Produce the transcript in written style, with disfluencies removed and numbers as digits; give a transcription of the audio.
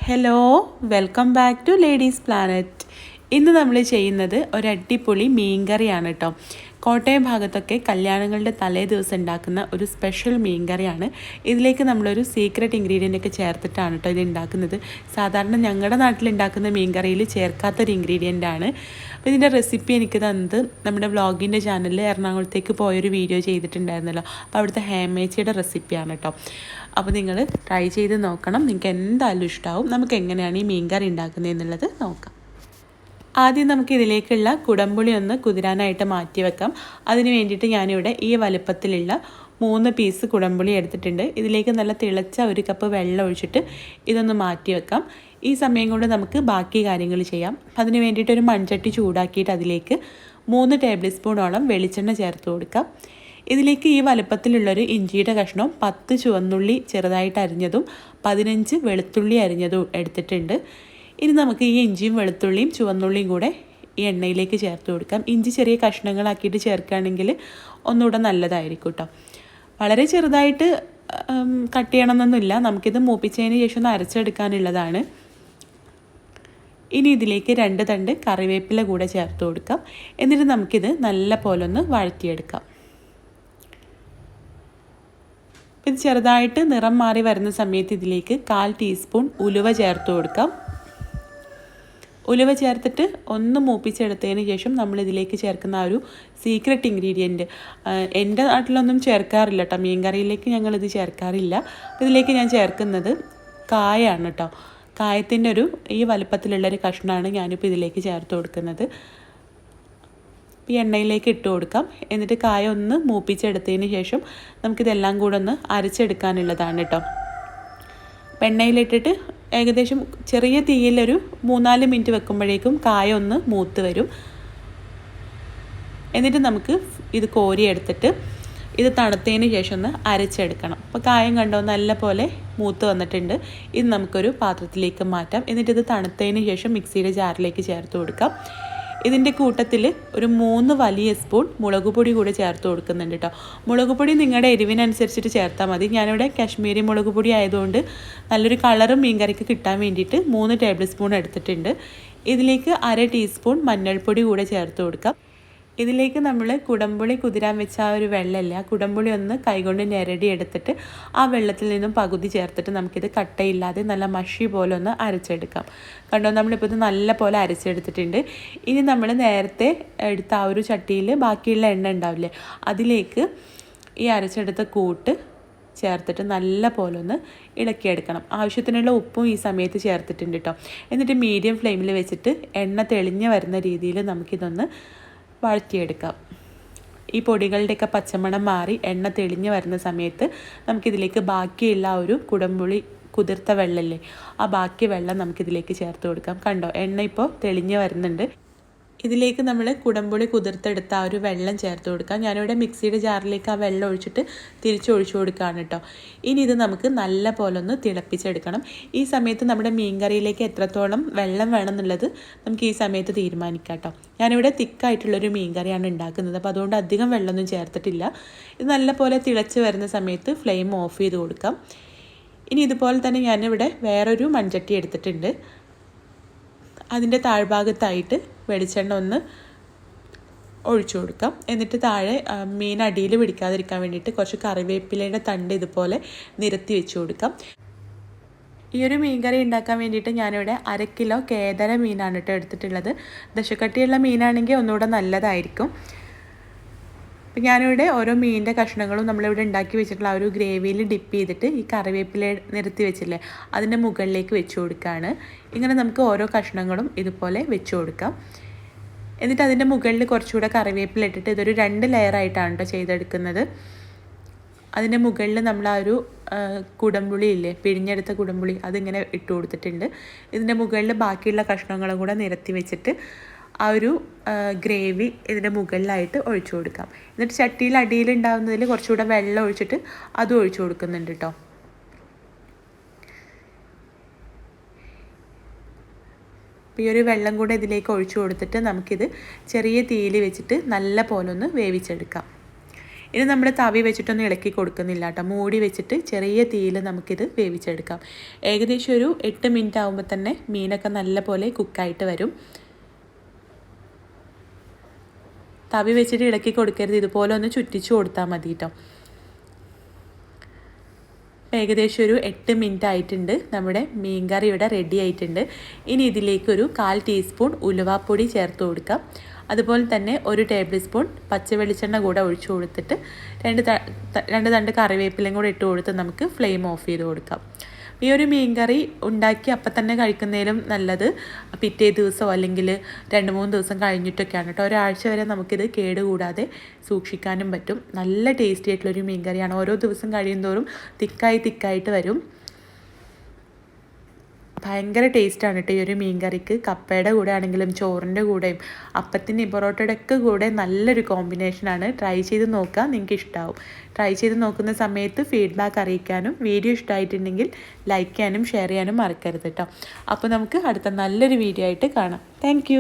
Hello, welcome back to Ladies Planet. ഇന്ന് നമ്മൾ ചെയ്യുന്നത് ഒരു അടിപൊളി മീൻകറിയാണ് കേട്ടോ. കോട്ടയം ഭാഗത്തൊക്കെ കല്യാണങ്ങളുടെ തലേ ദിവസം ഉണ്ടാക്കുന്ന ഒരു സ്പെഷ്യൽ മീൻകറിയാണ്. ഇതിലേക്ക് നമ്മളൊരു സീക്രട്ട് ഇൻഗ്രീഡിയൻ്റ് ഒക്കെ ചേർത്തിട്ടാണ് കേട്ടോ ഇത് ഉണ്ടാക്കുന്നത്. സാധാരണ ഞങ്ങളുടെ നാട്ടിലുണ്ടാക്കുന്ന മീൻകറിയിൽ ചേർക്കാത്തൊരു ഇൻഗ്രീഡിയൻ്റ് ആണ്. അപ്പോൾ ഇതിൻ്റെ റെസിപ്പി എനിക്ക് തന്നത് നമ്മുടെ വ്ളോഗിൻ്റെ ചാനലിൽ എറണാകുളത്തേക്ക് പോയൊരു വീഡിയോ ചെയ്തിട്ടുണ്ടായിരുന്നല്ലോ. അപ്പോൾ അവിടുത്തെ ഹാമേച്ചിയുടെ റെസിപ്പിയാണ് കേട്ടോ. അപ്പോൾ നിങ്ങൾ ട്രൈ ചെയ്ത് നോക്കണം, നിങ്ങൾക്ക് എന്തായാലും ഇഷ്ടമാവും. നമുക്ക് എങ്ങനെയാണ് ഈ മീൻകറി ഉണ്ടാക്കുന്നത് എന്നുള്ളത് നോക്കാം. ആദ്യം നമുക്ക് ഇതിലേക്കുള്ള കുടംപുളി ഒന്ന് കുതിരാനായിട്ട് മാറ്റി വെക്കാം. അതിന് വേണ്ടിയിട്ട് ഞാനിവിടെ ഈ വലുപ്പത്തിലുള്ള 3 പീസ് കുടംപുളി എടുത്തിട്ടുണ്ട്. ഇതിലേക്ക് നല്ല തിളച്ച 1 കപ്പ് വെള്ളം ഒഴിച്ചിട്ട് ഇതൊന്ന് മാറ്റി വെക്കാം. ഈ സമയം കൊണ്ട് നമുക്ക് ബാക്കി കാര്യങ്ങൾ ചെയ്യാം. അതിന് വേണ്ടിയിട്ട് ഒരു മൺചട്ടി ചൂടാക്കിയിട്ട് അതിലേക്ക് 3 ടേബിൾ സ്പൂണോളം വെളിച്ചെണ്ണ ചേർത്ത് കൊടുക്കാം. ഇതിലേക്ക് ഈ വലുപ്പത്തിലുള്ളൊരു ഇഞ്ചിയുടെ കഷ്ണവും 10 ചുവന്നുള്ളി ചെറുതായിട്ട് അരിഞ്ഞതും 15 വെളുത്തുള്ളി അരിഞ്ഞതും എടുത്തിട്ടുണ്ട്. ഇനി നമുക്ക് ഈ ഇഞ്ചിയും വെളുത്തുള്ളിയും ചുവന്നുള്ളിയും കൂടെ ഈ എണ്ണയിലേക്ക് ചേർത്ത് കൊടുക്കാം. ഇഞ്ചി ചെറിയ കഷ്ണങ്ങളാക്കിയിട്ട് ചേർക്കുകയാണെങ്കിൽ ഒന്നുകൂടെ നല്ലതായിരിക്കും കേട്ടോ. വളരെ ചെറുതായിട്ട് കട്ട് ചെയ്യണമെന്നൊന്നുമില്ല, നമുക്കിത് മൂപ്പിച്ചതിന് ശേഷം ഒന്ന് അരച്ചെടുക്കാനുള്ളതാണ്. ഇനി ഇതിലേക്ക് 2 തണ്ട് കറിവേപ്പില കൂടെ ചേർത്ത് കൊടുക്കാം. എന്നിട്ട് നമുക്കിത് നല്ല പോലെ ഒന്ന് വഴറ്റിയെടുക്കാം. ഇത് ചെറുതായിട്ട് നിറം മാറി വരുന്ന സമയത്ത് ഇതിലേക്ക് 1/4 ടീസ്പൂൺ ഉലുവ ചേർത്ത് കൊടുക്കാം. ഉലുവ ചേർത്തിട്ട് ഒന്ന് മൂപ്പിച്ചെടുത്തതിന് ശേഷം നമ്മളിതിലേക്ക് ചേർക്കുന്ന ആ ഒരു സീക്രട്ട് ഇൻഗ്രീഡിയൻറ്റ് എൻ്റെ നാട്ടിലൊന്നും ചേർക്കാറില്ല കേട്ടോ. മീൻകറിയിലേക്ക് ഞങ്ങളിത് ചേർക്കാറില്ല. അപ്പോൾ ഇതിലേക്ക് ഞാൻ ചേർക്കുന്നത് കായാണ് കേട്ടോ. കായത്തിൻ്റെ ഈ വലുപ്പത്തിലുള്ളൊരു കഷ്ണമാണ് ഞാനിപ്പോൾ ഇതിലേക്ക് ചേർത്ത് കൊടുക്കുന്നത്. ഈ എണ്ണയിലേക്ക് ഇട്ട് കൊടുക്കാം. എന്നിട്ട് കായ ഒന്ന് മൂപ്പിച്ചെടുത്തതിന് ശേഷം നമുക്കിതെല്ലാം കൂടെ ഒന്ന് അരച്ചെടുക്കാനുള്ളതാണ് കേട്ടോ. എണ്ണയിലിട്ടിട്ട് ഏകദേശം ചെറിയ തീയിലൊരു 3-4 മിനിറ്റ് വെക്കുമ്പോഴേക്കും കായ ഒന്ന് മൂത്ത് വരും. എന്നിട്ട് നമുക്ക് ഇത് കോരിയെടുത്തിട്ട് ഇത് തണുത്തതിന് ശേഷം ഒന്ന് അരച്ചെടുക്കണം. അപ്പോൾ കായം കണ്ടോ നല്ല പോലെ മൂത്ത് വന്നിട്ടുണ്ട്. ഇത് നമുക്കൊരു പാത്രത്തിലേക്ക് മാറ്റാം. എന്നിട്ട് ഇത് തണുത്തതിന് ശേഷം മിക്സിയുടെ ജാറിലേക്ക് ചേർത്ത് കൊടുക്കാം. ഇതിൻ്റെ കൂട്ടത്തിൽ ഒരു 3 വലിയ സ്പൂൺ മുളക് പൊടി കൂടെ ചേർത്ത് കൊടുക്കുന്നുണ്ട് കേട്ടോ. മുളക് പൊടി നിങ്ങളുടെ എരിവിനനുസരിച്ചിട്ട് ചേർത്താൽ മതി. ഞാനിവിടെ കാശ്മീരി മുളക് പൊടി ആയതുകൊണ്ട് നല്ലൊരു കളറും മീൻകറിക്ക് കിട്ടാൻ വേണ്ടിയിട്ട് 3 ടേബിൾ സ്പൂൺ എടുത്തിട്ടുണ്ട്. ഇതിലേക്ക് 1/2 ടീസ്പൂൺ മഞ്ഞൾപ്പൊടി കൂടെ ചേർത്ത് കൊടുക്കാം. ഇതിലേക്ക് നമ്മൾ കുടംപുളി കുതിരാൻ വെച്ച ആ ഒരു വെള്ളമില്ല, ആ കുടംപുളി ഒന്ന് കൈകൊണ്ട് ഞെരടി എടുത്തിട്ട് ആ വെള്ളത്തിൽ നിന്നും പകുതി ചേർത്തിട്ട് നമുക്കിത് കട്ടയില്ലാതെ നല്ല മഷി പോലെ ഒന്ന് അരച്ചെടുക്കാം. കണ്ടോ, നമ്മളിപ്പോൾ ഇത് നല്ല പോലെ അരച്ചെടുത്തിട്ടുണ്ട്. ഇനി നമ്മൾ നേരത്തെ എടുത്ത ആ ഒരു ചട്ടിയിൽ ബാക്കിയുള്ള എണ്ണ ഉണ്ടാവില്ലേ, അതിലേക്ക് ഈ അരച്ചെടുത്ത കൂട്ട് ചേർത്തിട്ട് നല്ല പോലെ ഒന്ന് ഇളക്കിയെടുക്കണം. ആവശ്യത്തിനുള്ള ഉപ്പും ഈ സമയത്ത് ചേർത്തിട്ടുണ്ട് കേട്ടോ. എന്നിട്ട് മീഡിയം ഫ്ലെയിമിൽ വെച്ചിട്ട് എണ്ണ തെളിഞ്ഞ് വരുന്ന രീതിയിൽ നമുക്കിതൊന്ന് വഴറ്റിയെടുക്കാം. ഈ പൊടികളുടെയൊക്കെ പച്ചമണം മാറി എണ്ണ തെളിഞ്ഞ് വരുന്ന സമയത്ത് നമുക്കിതിലേക്ക് ബാക്കിയുള്ള ആ ഒരു കുടംപുളി കുതിർത്ത വെള്ളമില്ലേ, ആ ബാക്കി വെള്ളം നമുക്കിതിലേക്ക് ചേർത്ത് കൊടുക്കാം. കണ്ടോ, എണ്ണ ഇപ്പോൾ തെളിഞ്ഞ് വരുന്നുണ്ട്. ഇതിലേക്ക് നമ്മൾ കുടംപുളി കുതിർത്തെടുത്ത ആ ഒരു വെള്ളം ചേർത്ത് കൊടുക്കാം. ഞാനിവിടെ മിക്സിയുടെ ജാറിലേക്ക് ആ വെള്ളം ഒഴിച്ചിട്ട് തിരിച്ചൊഴിച്ചു കൊടുക്കുകയാണ് കേട്ടോ. ഇനി ഇത് നമുക്ക് നല്ല പോലെ ഒന്ന് തിളപ്പിച്ചെടുക്കണം. ഈ സമയത്ത് നമ്മുടെ മീൻകറിയിലേക്ക് എത്രത്തോളം വെള്ളം വേണം എന്നുള്ളത് നമുക്ക് ഈ സമയത്ത് തീരുമാനിക്കാം കേട്ടോ. ഞാനിവിടെ തിക്കായിട്ടുള്ളൊരു മീൻകറിയാണ് ഉണ്ടാക്കുന്നത്, അപ്പോൾ അതുകൊണ്ട് അധികം വെള്ളമൊന്നും ചേർത്തിട്ടില്ല. ഇത് നല്ല പോലെ തിളച്ച് വരുന്ന സമയത്ത് ഫ്ലെയിം ഓഫ് ചെയ്ത് കൊടുക്കാം. ഇനി ഇതുപോലെ തന്നെ ഞാനിവിടെ വേറൊരു മൺചട്ടി എടുത്തിട്ടുണ്ട്. അതിൻ്റെ താഴ്ഭാഗത്തായിട്ട് വെളിച്ചെണ്ണ ഒന്ന് ഒഴിച്ചു കൊടുക്കാം. എന്നിട്ട് താഴെ മീൻ അടിയിൽ പിടിക്കാതിരിക്കാൻ വേണ്ടിയിട്ട് കുറച്ച് കറിവേപ്പിലയുടെ തണ്ട് ഇതുപോലെ നിരത്തി വെച്ച് കൊടുക്കാം. ഈ ഒരു മീൻകറി ഉണ്ടാക്കാൻ വേണ്ടിയിട്ട് ഞാനിവിടെ 1/2 കിലോ കേദര മീനാണ് കേട്ടോ എടുത്തിട്ടുള്ളത്. ദശക്കട്ടിയുള്ള മീനാണെങ്കിൽ ഒന്നുകൂടെ നല്ലതായിരിക്കും. അപ്പം ഞാനിവിടെ ഓരോ മീനിൻ്റെ കഷ്ണങ്ങളും നമ്മളിവിടെ ഉണ്ടാക്കി വെച്ചിട്ടുള്ള ആ ഒരു ഗ്രേവിയിൽ ഡിപ്പ് ചെയ്തിട്ട് ഈ കറിവേപ്പില നിരത്തി വെച്ചില്ലേ, അതിൻ്റെ മുകളിലേക്ക് വെച്ച് കൊടുക്കുകയാണ്. ഇങ്ങനെ നമുക്ക് ഓരോ കഷ്ണങ്ങളും ഇതുപോലെ വെച്ച് കൊടുക്കാം. എന്നിട്ട് അതിൻ്റെ മുകളിൽ കുറച്ചുകൂടെ കറിവേപ്പില ഇട്ടിട്ട് ഇതൊരു 2 ലെയറായിട്ടാണ് കേട്ടോ ചെയ്തെടുക്കുന്നത്. അതിൻ്റെ മുകളിൽ നമ്മൾ ആ ഒരു കുടംപുളി ഇല്ലേ, പിഴിഞ്ഞെടുത്ത കുടംപുളി, അതിങ്ങനെ ഇട്ട് കൊടുത്തിട്ടുണ്ട്. ഇതിൻ്റെ മുകളിൽ ബാക്കിയുള്ള കഷ്ണങ്ങളും കൂടെ നിരത്തി വെച്ചിട്ട് ആ ഒരു ഗ്രേവി ഇതിൻ്റെ മുകളിലായിട്ട് ഒഴിച്ചു കൊടുക്കാം. എന്നിട്ട് ചട്ടിയിൽ അടിയിലുണ്ടാകുന്നതിൽ കുറച്ചുകൂടെ വെള്ളം ഒഴിച്ചിട്ട് അതും ഒഴിച്ചു കൊടുക്കുന്നുണ്ട് കേട്ടോ. ഈ ഒരു വെള്ളം കൂടെ ഇതിലേക്ക് ഒഴിച്ചു കൊടുത്തിട്ട് നമുക്കിത് ചെറിയ തീയിൽ വെച്ചിട്ട് നല്ല പോലെ ഒന്ന് വേവിച്ചെടുക്കാം. ഇനി നമ്മൾ തവി വെച്ചിട്ടൊന്നും ഇളക്കി കൊടുക്കുന്നില്ല കേട്ടോ. മൂടി വെച്ചിട്ട് ചെറിയ തീയിൽ നമുക്കിത് വേവിച്ചെടുക്കാം. ഏകദേശം ഒരു 8 മിനിറ്റ് ആകുമ്പോൾ തന്നെ മീനൊക്കെ നല്ലപോലെ കുക്കായിട്ട് വരും. തവി വെച്ചിട്ട് ഇളക്കി കൊടുക്കരുത്, ഇതുപോലെ ഒന്ന് ചുറ്റിച്ച് കൊടുത്താൽ മതി കേട്ടോ. ഏകദേശം ഒരു 8 മിനിറ്റ് ആയിട്ടുണ്ട്. നമ്മുടെ മീൻ കറി ഇവിടെ റെഡി ആയിട്ടുണ്ട്. ഇനി ഇതിലേക്കൊരു 1/4 ടീസ്പൂൺ ഉലുവാപ്പൊടി ചേർത്ത് കൊടുക്കാം. അതുപോലെ തന്നെ 1 ടേബിൾ സ്പൂൺ പച്ച വെളിച്ചെണ്ണ കൂടെ ഒഴിച്ചു കൊടുത്തിട്ട് 2 തണ്ട് കറിവേപ്പിലയും കൂടെ ഇട്ട് കൊടുത്ത് നമുക്ക് ഫ്ലെയിം ഓഫ് ചെയ്ത് കൊടുക്കാം. ഈ ഒരു മീൻ കറി ഉണ്ടാക്കി അപ്പം തന്നെ കഴിക്കുന്നതിലും നല്ലത് പിറ്റേ ദിവസമോ അല്ലെങ്കിൽ 2-3 ദിവസം കഴിഞ്ഞിട്ടൊക്കെയാണ് കേട്ടോ. ഒരാഴ്ച വരെ നമുക്കിത് കേടുകൂടാതെ സൂക്ഷിക്കാനും പറ്റും. നല്ല ടേസ്റ്റി ആയിട്ടുള്ളൊരു മീൻ കറിയാണ്. ഓരോ ദിവസം കഴിയുന്തോറും തിക്കായിട്ട് വരും. ഭയങ്കര ടേസ്റ്റാണ് കേട്ടോ ഈ ഒരു മീൻ കറിക്ക്. കപ്പയുടെ കൂടെ ആണെങ്കിലും ചോറിൻ്റെ കൂടെയും അപ്പത്തിൻ്റെയും പൊറോട്ടയുടെ ഒക്കെ കൂടെ നല്ലൊരു കോമ്പിനേഷനാണ്. ട്രൈ ചെയ്ത് നോക്കുക, നിങ്ങൾക്ക് ഇഷ്ടമാവും. ട്രൈ ചെയ്ത് നോക്കുന്ന സമയത്ത് ഫീഡ്ബാക്ക് അറിയിക്കാനും വീഡിയോ ഇഷ്ടമായിട്ടുണ്ടെങ്കിൽ ലൈക്ക് ചെയ്യാനും ഷെയർ ചെയ്യാനും മറക്കരുത് കേട്ടോ. അപ്പോൾ നമുക്ക് അടുത്ത നല്ലൊരു വീഡിയോ ആയിട്ട് കാണാം. താങ്ക്